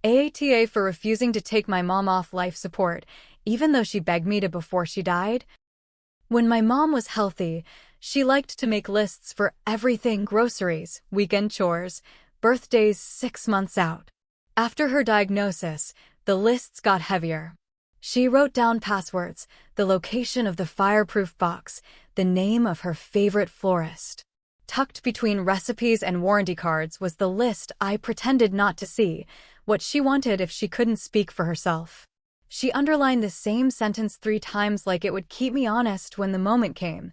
AITA for refusing to take my mom off life support, even though she begged me to before she died. When my mom was healthy, she liked to make lists for everything: groceries, weekend chores, birthdays 6 months out. After her diagnosis, the lists got heavier. She wrote down passwords, the location of the fireproof box, the name of her favorite florist. Tucked between recipes and warranty cards was the list I pretended not to see, what she wanted if she couldn't speak for herself. She underlined the same sentence 3 times like it would keep me honest when the moment came.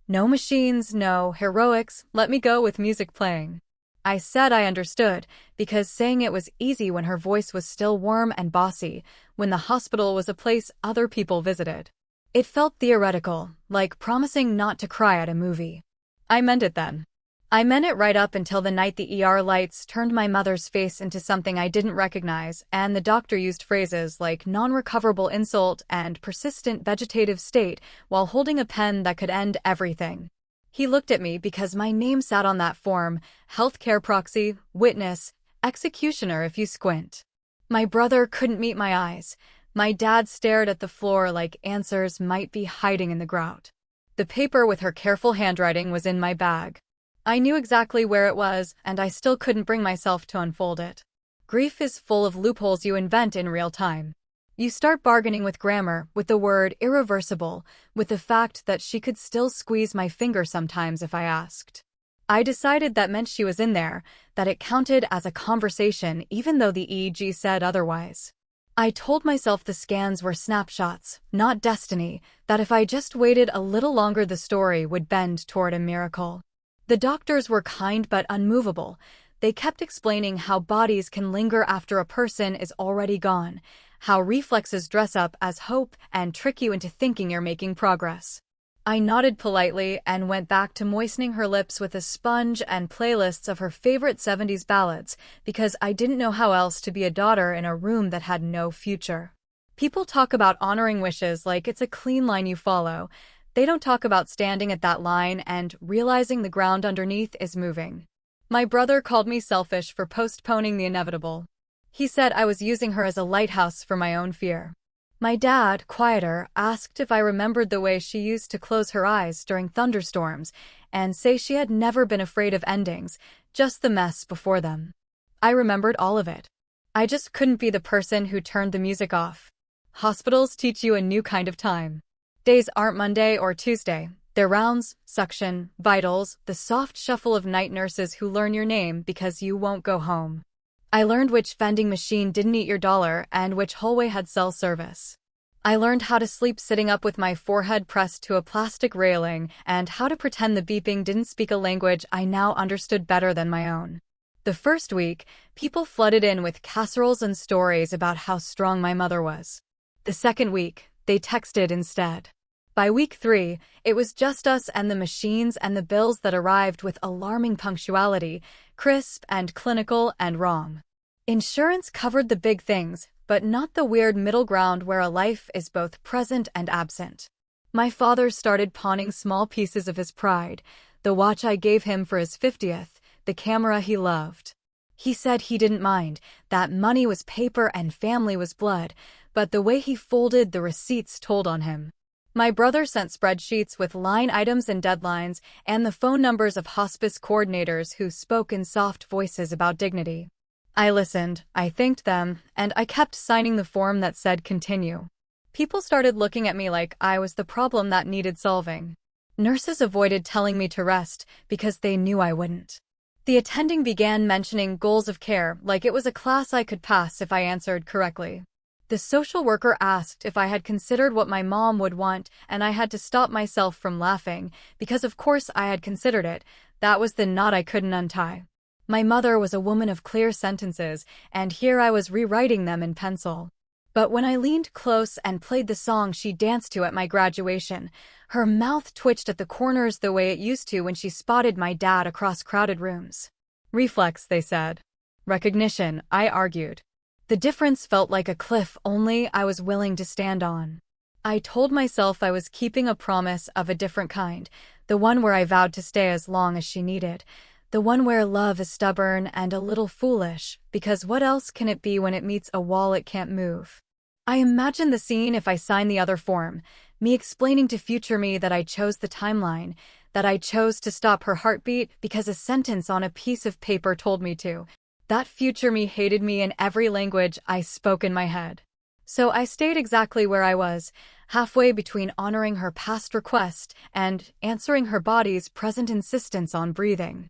No machines, no heroics, let me go with music playing. I said I understood, because saying it was easy when her voice was still warm and bossy, when the hospital was a place other people visited. It felt theoretical, like promising not to cry at a movie. I meant it then. I meant it right up until the night the ER lights turned my mother's face into something I didn't recognize, and the doctor used phrases like non-recoverable insult and persistent vegetative state while holding a pen that could end everything. He looked at me because my name sat on that form: healthcare proxy, witness, executioner if you squint. My brother couldn't meet my eyes. My dad stared at the floor like answers might be hiding in the grout. The paper with her careful handwriting was in my bag. I knew exactly where it was, and I still couldn't bring myself to unfold it. Grief is full of loopholes you invent in real time. You start bargaining with grammar, with the word irreversible, with the fact that she could still squeeze my finger sometimes if I asked. I decided that meant she was in there, that it counted as a conversation even though the EEG said otherwise. I told myself the scans were snapshots, not destiny, that if I just waited a little longer the story would bend toward a miracle. The doctors were kind but unmovable. They kept explaining how bodies can linger after a person is already gone, how reflexes dress up as hope and trick you into thinking you're making progress. I nodded politely and went back to moistening her lips with a sponge and playlists of her favorite 70s ballads, because I didn't know how else to be a daughter in a room that had no future. People talk about honoring wishes like it's a clean line you follow. They don't talk about standing at that line and realizing the ground underneath is moving. My brother called me selfish for postponing the inevitable. He said I was using her as a lighthouse for my own fear. My dad, quieter, asked if I remembered the way she used to close her eyes during thunderstorms and say she had never been afraid of endings, just the mess before them. I remembered all of it. I just couldn't be the person who turned the music off. Hospitals teach you a new kind of time. Days aren't Monday or Tuesday. They're rounds, suction, vitals, the soft shuffle of night nurses who learn your name because you won't go home. I learned which vending machine didn't eat your dollar and which hallway had cell service. I learned how to sleep sitting up with my forehead pressed to a plastic railing and how to pretend the beeping didn't speak a language I now understood better than my own. The first week, people flooded in with casseroles and stories about how strong my mother was. The second week, they texted instead. By week 3, it was just us and the machines and the bills that arrived with alarming punctuality, crisp and clinical and wrong. Insurance covered the big things, but not the weird middle ground where a life is both present and absent. My father started pawning small pieces of his pride, the watch I gave him for his 50th, the camera he loved. He said he didn't mind, that money was paper and family was blood, but the way he folded the receipts told on him. My brother sent spreadsheets with line items and deadlines and the phone numbers of hospice coordinators who spoke in soft voices about dignity. I listened, I thanked them, and I kept signing the form that said continue. People started looking at me like I was the problem that needed solving. Nurses avoided telling me to rest because they knew I wouldn't. The attending began mentioning goals of care like it was a class I could pass if I answered correctly. The social worker asked if I had considered what my mom would want, and I had to stop myself from laughing, because of course I had considered it. That was the knot I couldn't untie. My mother was a woman of clear sentences, and here I was rewriting them in pencil. But when I leaned close and played the song she danced to at my graduation, her mouth twitched at the corners the way it used to when she spotted my dad across crowded rooms. Reflex, they said. Recognition, I argued. The difference felt like a cliff only I was willing to stand on. I told myself I was keeping a promise of a different kind, the one where I vowed to stay as long as she needed, The one where love is stubborn and a little foolish, because what else can it be when it meets a wall it can't move? I imagine the scene if I sign the other form, me explaining to future me that I chose the timeline, that I chose to stop her heartbeat because a sentence on a piece of paper told me to. That future me hated me in every language I spoke in my head. So I stayed exactly where I was, halfway between honoring her past request and answering her body's present insistence on breathing.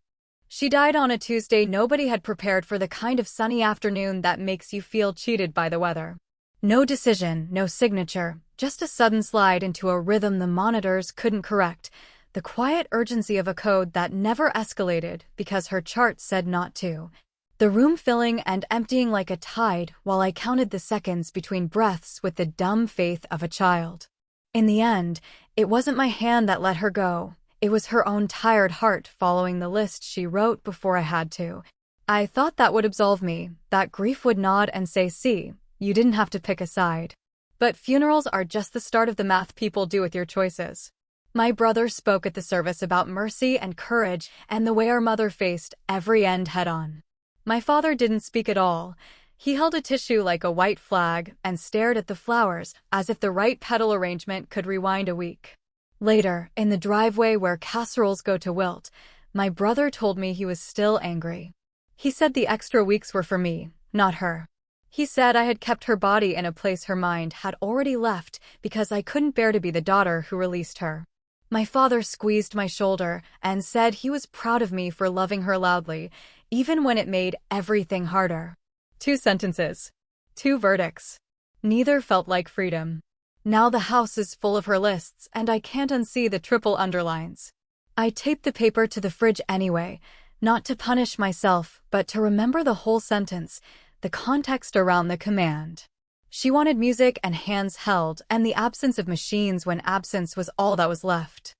She died on a Tuesday. Nobody had prepared for the kind of sunny afternoon that makes you feel cheated by the weather. No decision, no signature, just a sudden slide into a rhythm the monitors couldn't correct, the quiet urgency of a code that never escalated because her chart said not to. The room filling and emptying like a tide while I counted the seconds between breaths with the dumb faith of a child. In the end, it wasn't my hand that let her go. It was her own tired heart following the list she wrote before I had to. I thought that would absolve me, that grief would nod and say, see, you didn't have to pick a side. But funerals are just the start of the math people do with your choices. My brother spoke at the service about mercy and courage and the way our mother faced every end head-on. My father didn't speak at all. He held a tissue like a white flag and stared at the flowers as if the right petal arrangement could rewind a week. Later, in the driveway where casseroles go to wilt, my brother told me he was still angry. He said the extra weeks were for me, not her. He said I had kept her body in a place her mind had already left because I couldn't bear to be the daughter who released her. My father squeezed my shoulder and said he was proud of me for loving her loudly, even when it made everything harder. 2 sentences. 2 verdicts. Neither felt like freedom. Now the house is full of her lists and I can't unsee the triple underlines. I taped the paper to the fridge anyway, not to punish myself, but to remember the whole sentence, the context around the command. She wanted music and hands held and the absence of machines when absence was all that was left.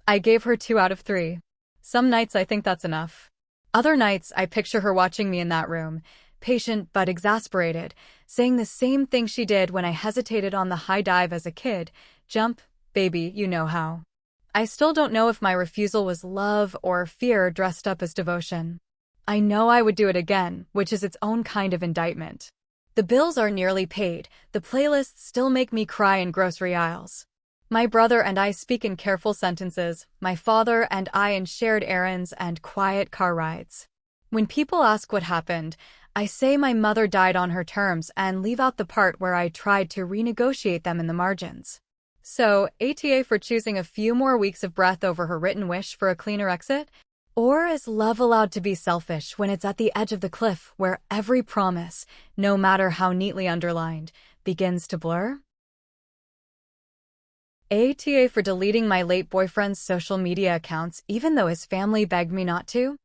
I gave her 2 out of 3. Some nights I think that's enough. Other nights I picture her watching me in that room, patient but exasperated, saying the same thing she did when I hesitated on the high dive as a kid, jump, baby, you know how. I still don't know if my refusal was love or fear dressed up as devotion. I know I would do it again, which is its own kind of indictment. The bills are nearly paid, the playlists still make me cry in grocery aisles. My brother and I speak in careful sentences, my father and I in shared errands and quiet car rides. When people ask what happened, I say my mother died on her terms and leave out the part where I tried to renegotiate them in the margins. So, ATA for choosing a few more weeks of breath over her written wish for a cleaner exit? Or is love allowed to be selfish when it's at the edge of the cliff where every promise, no matter how neatly underlined, begins to blur? ATA for deleting my late boyfriend's social media accounts even though his family begged me not to?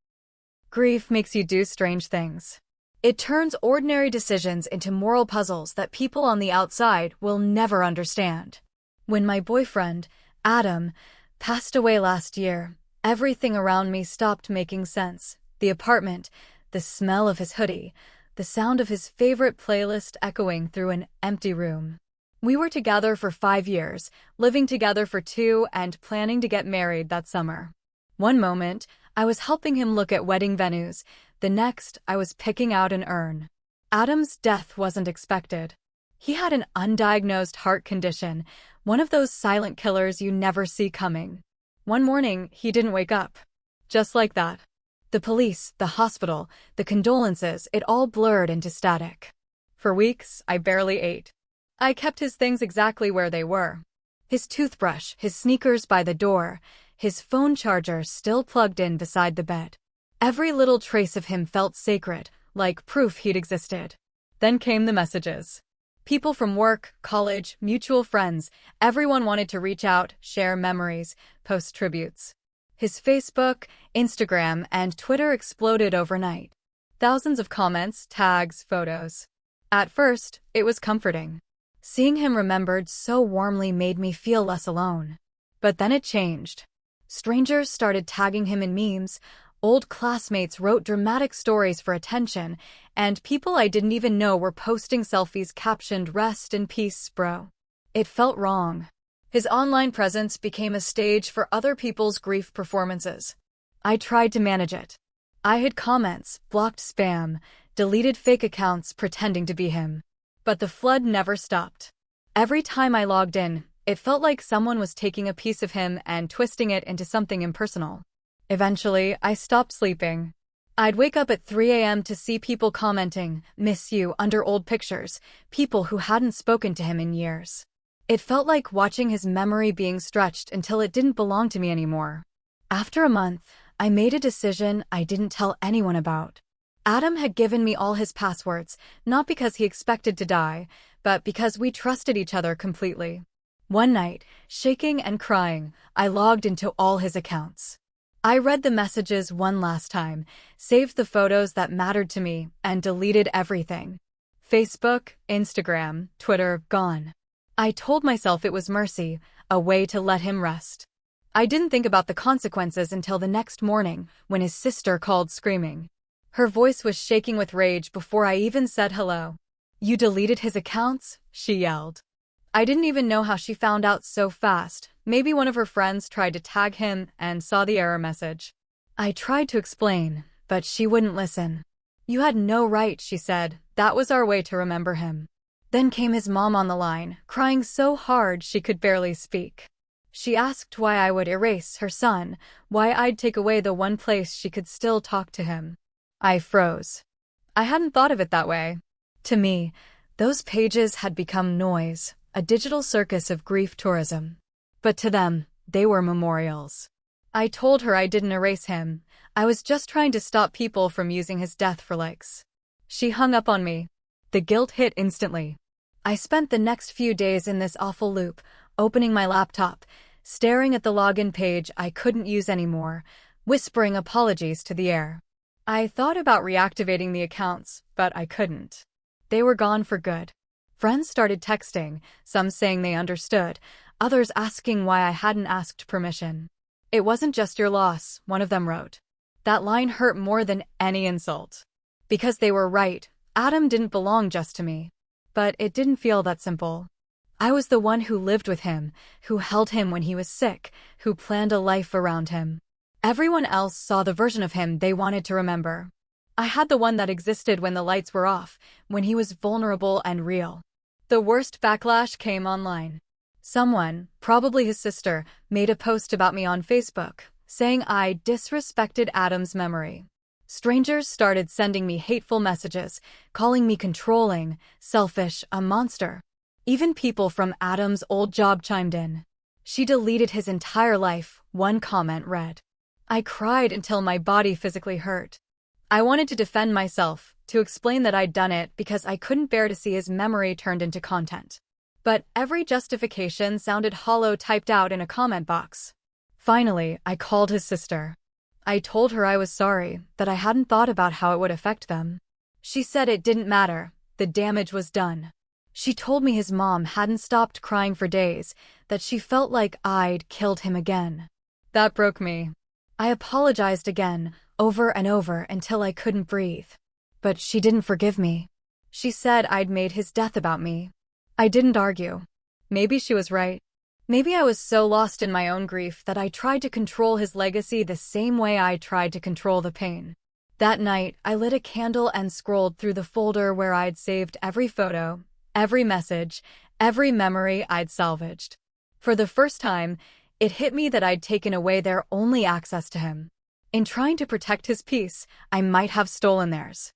Grief makes you do strange things. It turns ordinary decisions into moral puzzles that people on the outside will never understand. When my boyfriend, Adam, passed away last year, everything around me stopped making sense. The apartment, the smell of his hoodie, the sound of his favorite playlist echoing through an empty room. We were together for 5 years, living together for 2 and planning to get married that summer. One moment, I was helping him look at wedding venues. The next, I was picking out an urn. Adam's death wasn't expected. He had an undiagnosed heart condition, one of those silent killers you never see coming. One morning, he didn't wake up. Just like that. The police, the hospital, the condolences, it all blurred into static. For weeks, I barely ate. I kept his things exactly where they were. His toothbrush, his sneakers by the door, his phone charger still plugged in beside the bed. Every little trace of him felt sacred, like proof he'd existed. Then came the messages. People from work, college, mutual friends, everyone wanted to reach out, share memories, post tributes. His Facebook, Instagram, and Twitter exploded overnight. Thousands of comments, tags, photos. At first, it was comforting. Seeing him remembered so warmly made me feel less alone. But then it changed. Strangers started tagging him in memes, old classmates wrote dramatic stories for attention, and people I didn't even know were posting selfies captioned "Rest in peace, bro." It felt wrong. His online presence became a stage for other people's grief performances. I tried to manage it. I hid comments, blocked spam, deleted fake accounts pretending to be him. But the flood never stopped. Every time I logged in, it felt like someone was taking a piece of him and twisting it into something impersonal. Eventually, I stopped sleeping. I'd wake up at 3 a.m. to see people commenting, "Miss you," under old pictures, people who hadn't spoken to him in years. It felt like watching his memory being stretched until it didn't belong to me anymore. After a month, I made a decision I didn't tell anyone about. Adam had given me all his passwords, not because he expected to die, but because we trusted each other completely. One night, shaking and crying, I logged into all his accounts. I read the messages one last time, saved the photos that mattered to me, and deleted everything. Facebook, Instagram, Twitter, gone. I told myself it was mercy, a way to let him rest. I didn't think about the consequences until the next morning, when his sister called screaming. Her voice was shaking with rage before I even said hello. "You deleted his accounts?" she yelled. I didn't even know how she found out so fast. Maybe one of her friends tried to tag him and saw the error message. I tried to explain, but she wouldn't listen. "You had no right," she said. "That was our way to remember him." Then came his mom on the line, crying so hard she could barely speak. She asked why I would erase her son, why I'd take away the one place she could still talk to him. I froze. I hadn't thought of it that way. To me, those pages had become noise, a digital circus of grief tourism. But to them, they were memorials. I told her I didn't erase him. I was just trying to stop people from using his death for likes. She hung up on me. The guilt hit instantly. I spent the next few days in this awful loop, opening my laptop, staring at the login page I couldn't use anymore, whispering apologies to the air. I thought about reactivating the accounts, but I couldn't. They were gone for good. Friends started texting, some saying they understood, others asking why I hadn't asked permission. "It wasn't just your loss," one of them wrote. That line hurt more than any insult. Because they were right, Adam didn't belong just to me. But it didn't feel that simple. I was the one who lived with him, who held him when he was sick, who planned a life around him. Everyone else saw the version of him they wanted to remember. I had the one that existed when the lights were off, when he was vulnerable and real. The worst backlash came online. Someone, probably his sister, made a post about me on Facebook, saying I disrespected Adam's memory. Strangers started sending me hateful messages, calling me controlling, selfish, a monster. Even people from Adam's old job chimed in. "She deleted his entire life," one comment read. I cried until my body physically hurt. I wanted to defend myself, to explain that I'd done it because I couldn't bear to see his memory turned into content. But every justification sounded hollow typed out in a comment box. Finally, I called his sister. I told her I was sorry, that I hadn't thought about how it would affect them. She said it didn't matter, the damage was done. She told me his mom hadn't stopped crying for days, that she felt like I'd killed him again. That broke me. I apologized again, over and over until I couldn't breathe. But she didn't forgive me. She said I'd made his death about me. I didn't argue. Maybe she was right. Maybe I was so lost in my own grief that I tried to control his legacy the same way I tried to control the pain. That night, I lit a candle and scrolled through the folder where I'd saved every photo, every message, every memory I'd salvaged. For the first time, it hit me that I'd taken away their only access to him. In trying to protect his peace, I might have stolen theirs.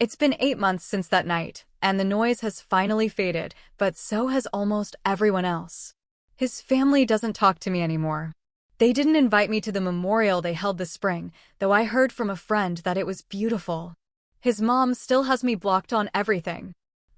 It's been 8 months since that night, and the noise has finally faded, but so has almost everyone else. His family doesn't talk to me anymore. They didn't invite me to the memorial they held this spring, though I heard from a friend that it was beautiful. His mom still has me blocked on everything.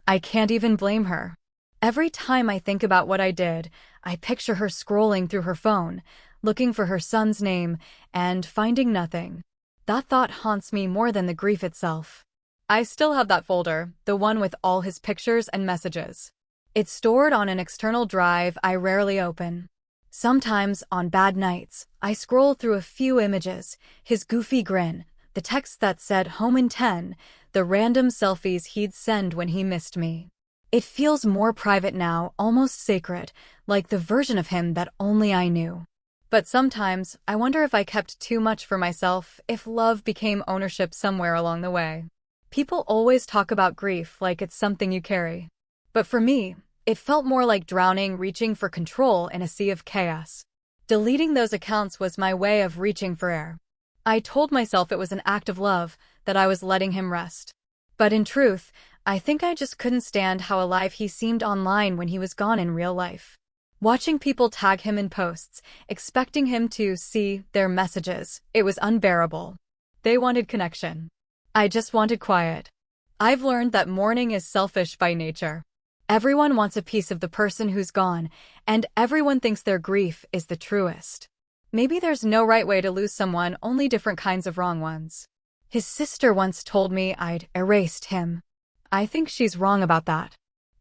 I can't even blame her. Every time I think about what I did, I picture her scrolling through her phone, looking for her son's name, and finding nothing. That thought haunts me more than the grief itself. I still have that folder, the one with all his pictures and messages. It's stored on an external drive I rarely open. Sometimes, on bad nights, I scroll through a few images, his goofy grin, the text that said home in 10, the random selfies he'd send when he missed me. It feels more private now, almost sacred, like the version of him that only I knew. But sometimes, I wonder if I kept too much for myself, if love became ownership somewhere along the way. People always talk about grief like it's something you carry. But for me, it felt more like drowning, reaching for control in a sea of chaos. Deleting those accounts was my way of reaching for air. I told myself it was an act of love, that I was letting him rest. But in truth, I think I just couldn't stand how alive he seemed online when he was gone in real life. Watching people tag him in posts, expecting him to see their messages, it was unbearable. They wanted connection. I just wanted quiet. I've learned that mourning is selfish by nature. Everyone wants a piece of the person who's gone, and everyone thinks their grief is the truest. Maybe there's no right way to lose someone, only different kinds of wrong ones. His sister once told me I'd erased him. I think she's wrong about that.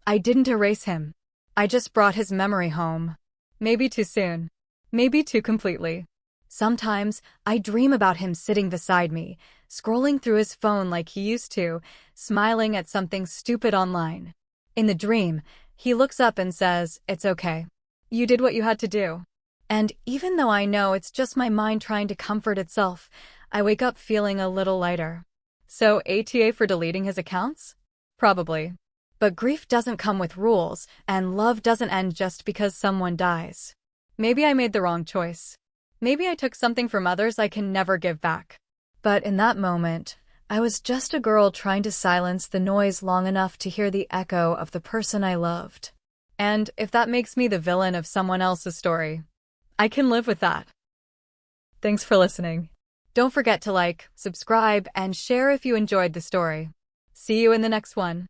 I didn't erase him. I just brought his memory home. Maybe too soon. Maybe too completely. Sometimes, I dream about him sitting beside me, scrolling through his phone like he used to, smiling at something stupid online. In the dream, he looks up and says, "It's okay. You did what you had to do." And even though I know it's just my mind trying to comfort itself, I wake up feeling a little lighter. So ATA for deleting his accounts? Probably. But grief doesn't come with rules, and love doesn't end just because someone dies. Maybe I made the wrong choice. Maybe I took something from others I can never give back. But in that moment, I was just a girl trying to silence the noise long enough to hear the echo of the person I loved. And if that makes me the villain of someone else's story, I can live with that. Thanks for listening. Don't forget to like, subscribe, and share if you enjoyed the story. See you in the next one.